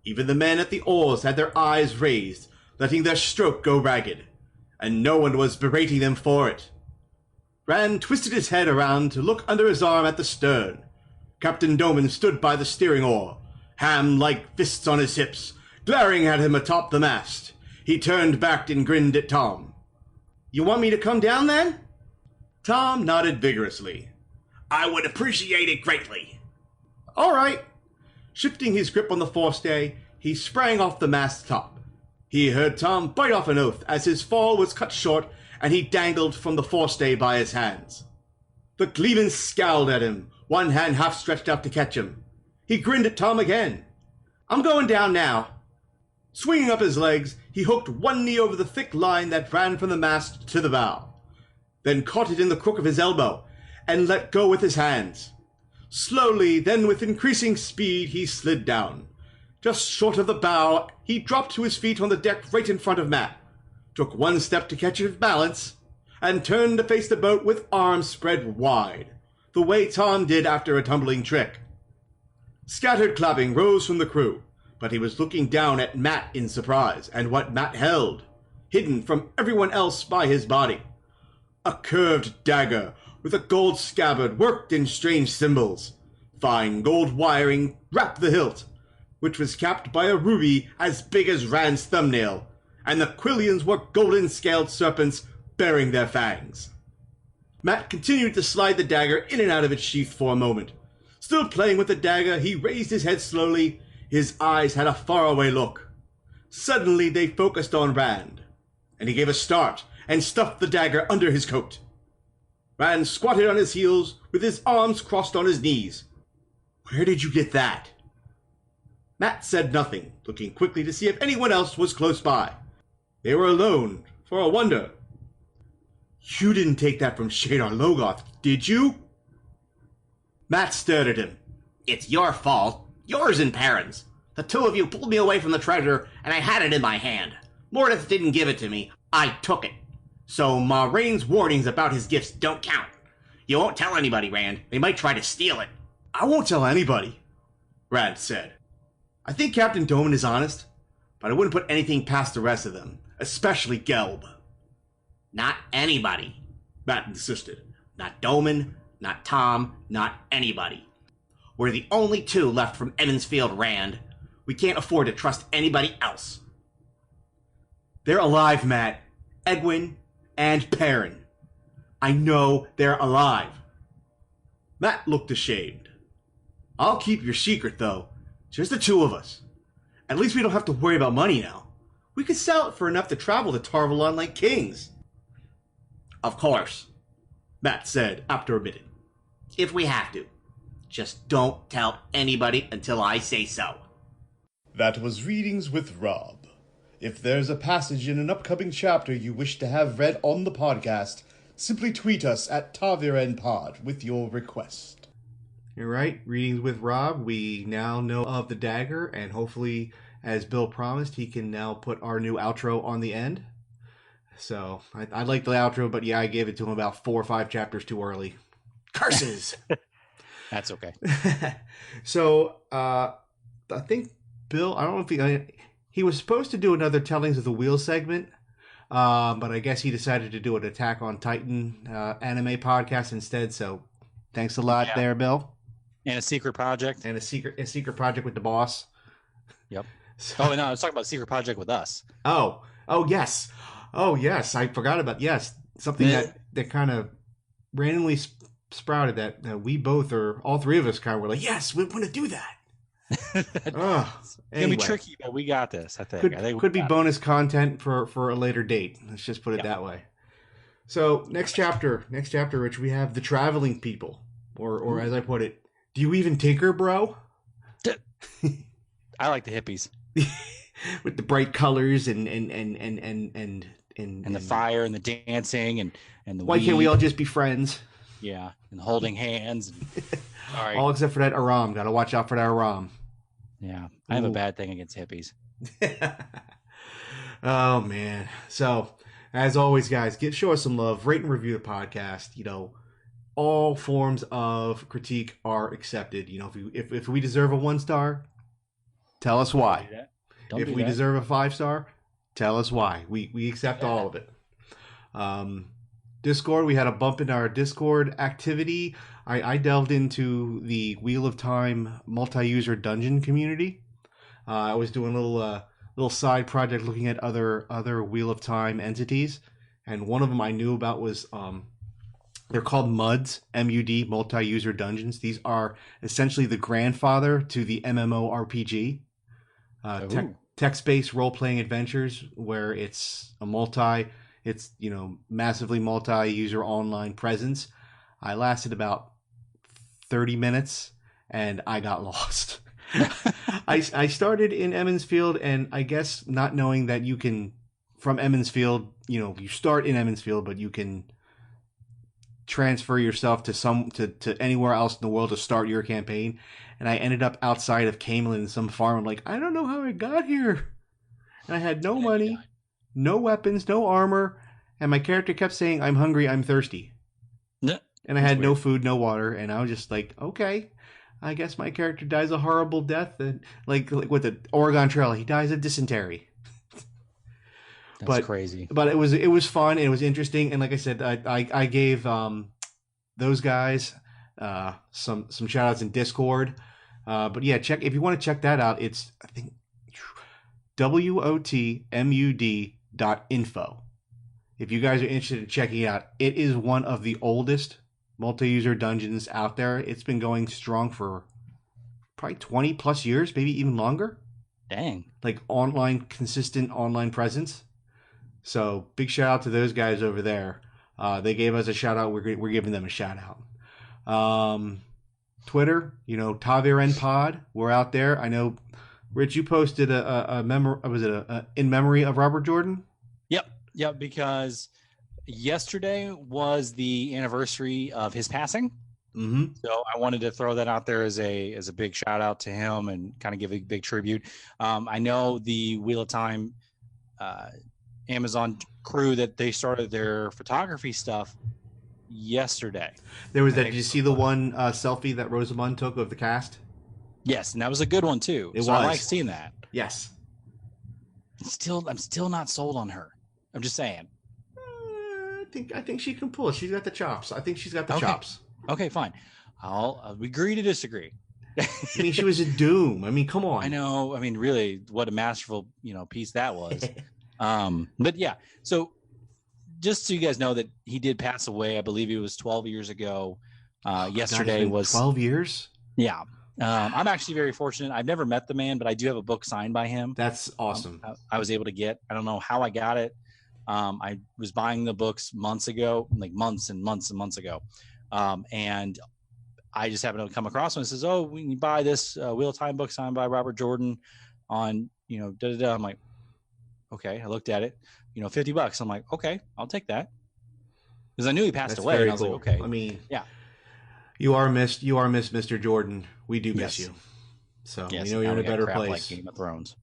Even the men at the oars had their eyes raised, letting their stroke go ragged, and no one was berating them for it. Rand twisted his head around to look under his arm at the stern. Captain Doman stood by the steering oar, ham-like fists on his hips, glaring at him atop the mast. He turned back and grinned at Tom. "You want me to come down, then?" Tom nodded vigorously. "I would appreciate it greatly." "All right." Shifting his grip on the forestay, he sprang off the mast top. He heard Tom bite off an oath as his fall was cut short and he dangled from the forestay by his hands. The Gleeman scowled at him, one hand half stretched out to catch him. He grinned at Tom again. "I'm going down now." Swinging up his legs, he hooked one knee over the thick line that ran from the mast to the bow, then caught it in the crook of his elbow and let go with his hands. Slowly, then with increasing speed, he slid down. Just short of the bow, he dropped to his feet on the deck right in front of Matt, took one step to catch his balance, and turned to face the boat with arms spread wide, the way Tom did after a tumbling trick. Scattered clapping rose from the crew, but he was looking down at Matt in surprise, and what Matt held, hidden from everyone else by his body. A curved dagger with a gold scabbard worked in strange symbols. Fine gold wiring wrapped the hilt, which was capped by a ruby as big as Rand's thumbnail, and the quillions were golden-scaled serpents bearing their fangs. Matt continued to slide the dagger in and out of its sheath for a moment. Still playing with the dagger, he raised his head slowly. His eyes had a faraway look. Suddenly they focused on Rand, and he gave a start and stuffed the dagger under his coat. Rand squatted on his heels with his arms crossed on his knees. "Where did you get that?" Matt said nothing, looking quickly to see if anyone else was close by. They were alone, for a wonder. "You didn't take that from Shadar Logoth, did you?" Matt stared at him. "It's your fault. Yours and Perrin's. The two of you pulled me away from the treasure, and I had it in my hand. Mordeth didn't give it to me. I took it. So Moiraine's warnings about his gifts don't count. You won't tell anybody, Rand. They might try to steal it." "I won't tell anybody," Rand said. "I think Captain Doman is honest, but I wouldn't put anything past the rest of them, especially Gelb." "Not anybody," Matt insisted. "Not Doman, not Tom, not anybody. We're the only two left from Emmonsfield Rand. We can't afford to trust anybody else. They're alive, Matt. Edwin and Perrin. I know they're alive. Matt looked ashamed. I'll keep your secret, though. Just the two of us. At least we don't have to worry about money now. We could sell it for enough to travel to Tarvalon like kings. Of course, Matt said after a minute. if we have to. Just don't tell anybody until I say so. That was Readings with Rob. If there's a passage in an upcoming chapter you wish to have read on the podcast, simply tweet us at TavirenPod with your request. You're right. Readings with Rob. We now know of the dagger, and hopefully, as Bill promised, he can now put our new outro on the end. So, I like the outro, but yeah, I gave it to him about 4 or 5 chapters too early. Curses! That's okay. So, I think Bill, I don't know if he was supposed to do another Tellings of the Wheel segment, but I guess he decided to do an Attack on Titan anime podcast instead, so thanks a lot there, Bill. And a secret project. And a secret project with the boss. Yep. So, Oh, no, I was talking about secret project with us. Oh, yes. Oh, yes. I forgot about, something that kind of randomly sprouted that we both, or all three of us kind of were like, yes, we want to do that. It's going to be tricky, but we got this, I think. Could be bonus content for a later date. Let's just put it that way. So next chapter, Rich, we have the traveling people, or as I put it, do you even tinker, bro? I like the hippies with the bright colors and the fire and the dancing and the why weed. Can't we all just be friends? Yeah, and holding hands. All right. All except for that Aram. Got to watch out for that Aram. Yeah, I have a bad thing against hippies. Oh man! So as always, guys, show us some love. Rate and review the podcast. All forms of critique are accepted. If we deserve a 1-star, tell us why. If we deserve a 5-star, tell us why. We accept all of it. Discord, we had a bump in our Discord activity. I delved into the Wheel of Time multi-user dungeon community. I was doing a little side project looking at other Wheel of Time entities, and one of them I knew about was they're called MUDs, MUD, multi-user dungeons. These are essentially the grandfather to the MMORPG, text-based role-playing adventures where it's massively multi-user online presence. I lasted about 30 minutes and I got lost. I started in Emmonsfield, and I guess not knowing that you can, from Emmonsfield, you start in Emmonsfield, but you can transfer yourself to anywhere else in the world to start your campaign. And I ended up outside of Camelin in some farm. I'm like, I don't know how I got here. And I had no money, no weapons, no armor, and my character kept saying, I'm hungry, I'm thirsty. And I had no food, no water, and I was just like, okay, I guess my character dies a horrible death, and like with the Oregon Trail, he dies of dysentery. That's crazy. But it was fun, and it was interesting, and like I said, I gave those guys some shout outs in Discord. But yeah, if you want to check that out, it's I think wotmud.info. If you guys are interested in checking it out, it is one of the oldest multi-user dungeons out there. It's been going strong for probably 20 plus years, maybe even longer. Dang. Like consistent online presence. So big shout out to those guys over there. They gave us a shout out. We're giving them a shout out. Twitter, TavirenPod. We're out there. I know, Rich, you posted a in memory of Robert Jordan? Yep, because yesterday was the anniversary of his passing. Mm-hmm. So I wanted to throw that out there as a big shout out to him and kind of give a big tribute. I know the Wheel of Time Amazon crew that they started their photography stuff yesterday. There was that. Did you see the one selfie that Rosamund took of the cast? Yes, and that was a good one too. I like seeing that. Yes. I'm still not sold on her. I'm just saying. I think she can pull it. She's got the chops. I think she's got the chops. Okay, fine. I'll agree to disagree. I mean, she was in Doom. I mean, come on. I know. I mean, really, what a masterful, piece that was. But yeah, so just so you guys know that he did pass away. I believe it was 12 years ago. Yesterday was 12 years. Yeah. I'm actually very fortunate. I've never met the man, but I do have a book signed by him. That's awesome. I was able to get. I don't know how I got it. I was buying the books months ago, like months and months and months ago, and I just happened to come across one. It says, "Oh, when you buy this Wheel of Time book signed by Robert Jordan on, I'm like, okay. I looked at it, $50. I'm like, okay, I'll take that because I knew he passed away. And I was like, okay. I mean, yeah, you are missed, Mr. Jordan. We do miss you. So yes. We know you're in a better place. Like Game of Thrones.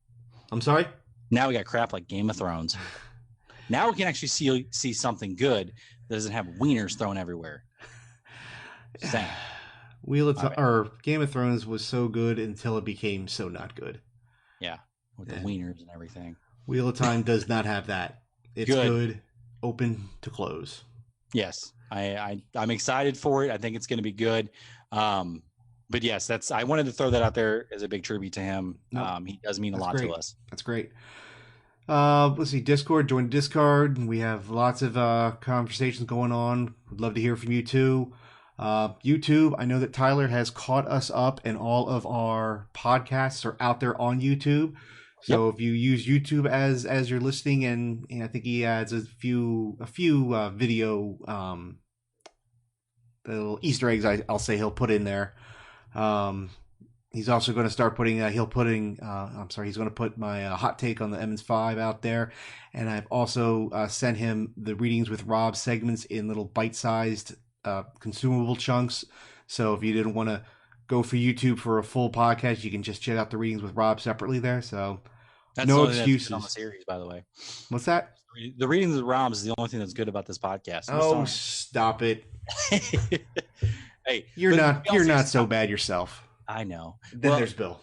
I'm sorry. Now we got crap like Game of Thrones. Now we can actually see something good that doesn't have wieners thrown everywhere. Same. Game of Thrones was so good until it became so not good. Yeah, with the wieners and everything. Wheel of Time does not have that. It's good, open to close. Yes, I'm excited for it. I think it's going to be good. But yes, I wanted to throw that out there as a big tribute to him. Nope. He does mean a lot to us. That's great. Let's see, Discord. Join Discord. We have lots of conversations going on. Would love to hear from you too. YouTube, I know that Tyler has caught us up, and all of our podcasts are out there on YouTube. So if you use YouTube as you're listening, and I think he adds a few video the little Easter eggs I'll say he'll put in there. He's also going to start putting he's going to put my hot take on the Emmons 5 out there, and I've also sent him the Readings with Rob segments in little bite-sized consumable chunks. So if you didn't want to go for YouTube for a full podcast, you can just check out the Readings with Rob separately there. So that's no excuses on the series, by the way. What's that? The Readings with Rob is the only thing that's good about this podcast. Oh, stop it. Hey, you're not so bad yourself. I know. Then there's Bill.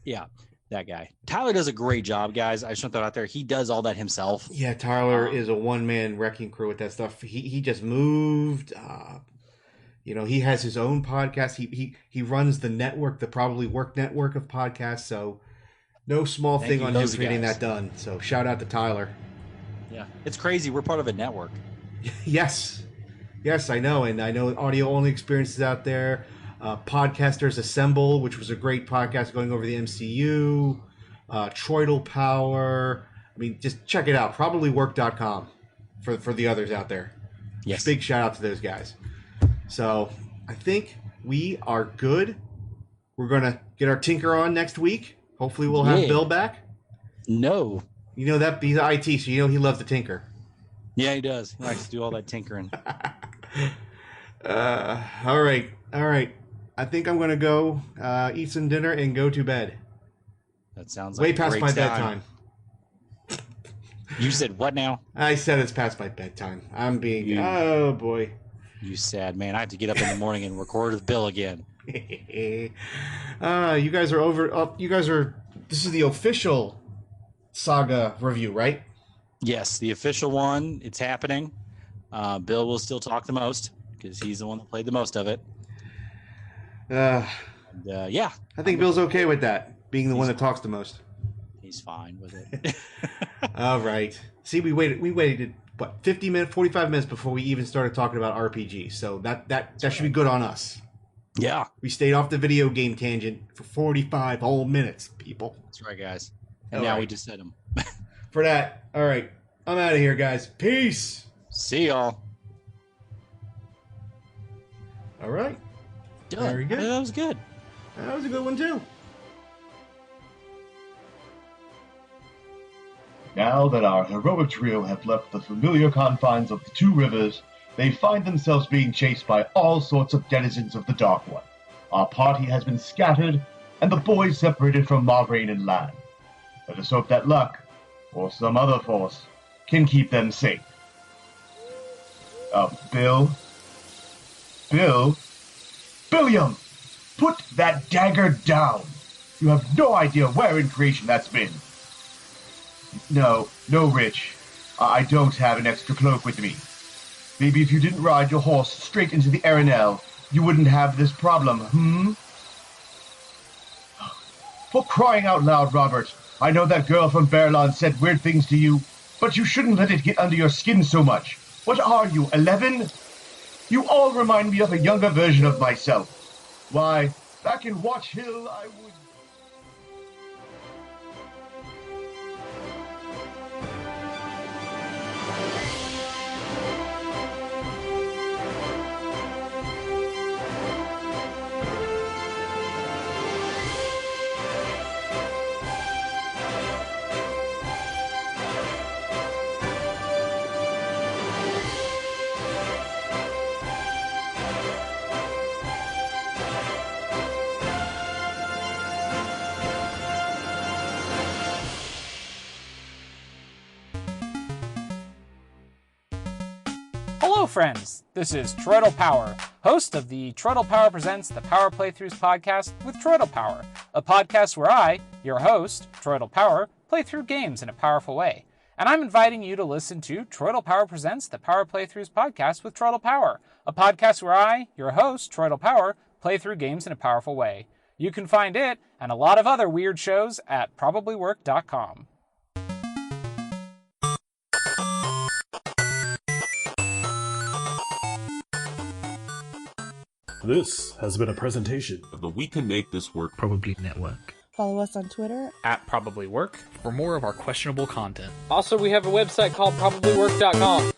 Yeah, that guy. Tyler does a great job, guys. I just want to throw it out there. He does all that himself. Yeah, Tyler is a one-man wrecking crew with that stuff. He just moved. He has his own podcast. He runs the network, the Probably Work network of podcasts. So no small thing on him getting that done. So shout out to Tyler. Yeah, it's crazy. We're part of a network. Yes, I know, and I know audio only experiences out there. Podcasters Assemble, which was a great podcast going over the MCU. Troidal Power. I mean, just check it out. Probablywork.com for the others out there. Yes. Big shout out to those guys. So I think we are good. We're going to get our tinker on next week. Hopefully we'll have Bill back. No. You know that he's IT, so you know he loves to tinker. Yeah, he does. He likes to do all that tinkering. All right. I think I'm going to go eat some dinner and go to bed. That sounds like way past my bedtime. You said what now? I said it's past my bedtime. I'm being... Oh, boy. You sad man. I have to get up in the morning and record with Bill again. You guys are over... This is the official Saga review, right? Yes, the official one. It's happening. Bill will still talk the most because he's the one that played the most of it. Yeah. I think Bill's okay with that, being the one that talks the most. He's fine with it. All right. See, we waited, what, 45 minutes before we even started talking about RPG. So that should be good on us. Yeah. We stayed off the video game tangent for 45 whole minutes, people. That's right, guys. And now we just said them. For that, all right. I'm out of here, guys. Peace. See y'all. All right. Good. Very good. That was good. That was a good one, too. Now that our heroic trio have left the familiar confines of the two rivers, they find themselves being chased by all sorts of denizens of the Dark One. Our party has been scattered, and the boys separated from Mograine and Lan. Let us hope that luck, or some other force, can keep them safe. Bill? Billiam! Put that dagger down! You have no idea where in creation that's been. No, Rich. I don't have an extra cloak with me. Maybe if you didn't ride your horse straight into the Arinelle, you wouldn't have this problem, For crying out loud, Robert, I know that girl from Bearlawn said weird things to you, but you shouldn't let it get under your skin so much. What are you, 11? You all remind me of a younger version of myself. Why, back in Watch Hill, I would... Hello, friends. This is Troidal Power, host of the Troidal Power Presents the Power Playthroughs podcast with Troidal Power, a podcast where I, your host, Troidal Power, play through games in a powerful way. And I'm inviting you to listen to Troidal Power Presents the Power Playthroughs podcast with Troidal Power, a podcast where I, your host, Troidal Power, play through games in a powerful way. You can find it and a lot of other weird shows at probablywork.com. This has been a presentation of the We Can Make This Work Probably Network. Follow us on Twitter at probablywork for more of our questionable content. Also, we have a website called probablywork.com.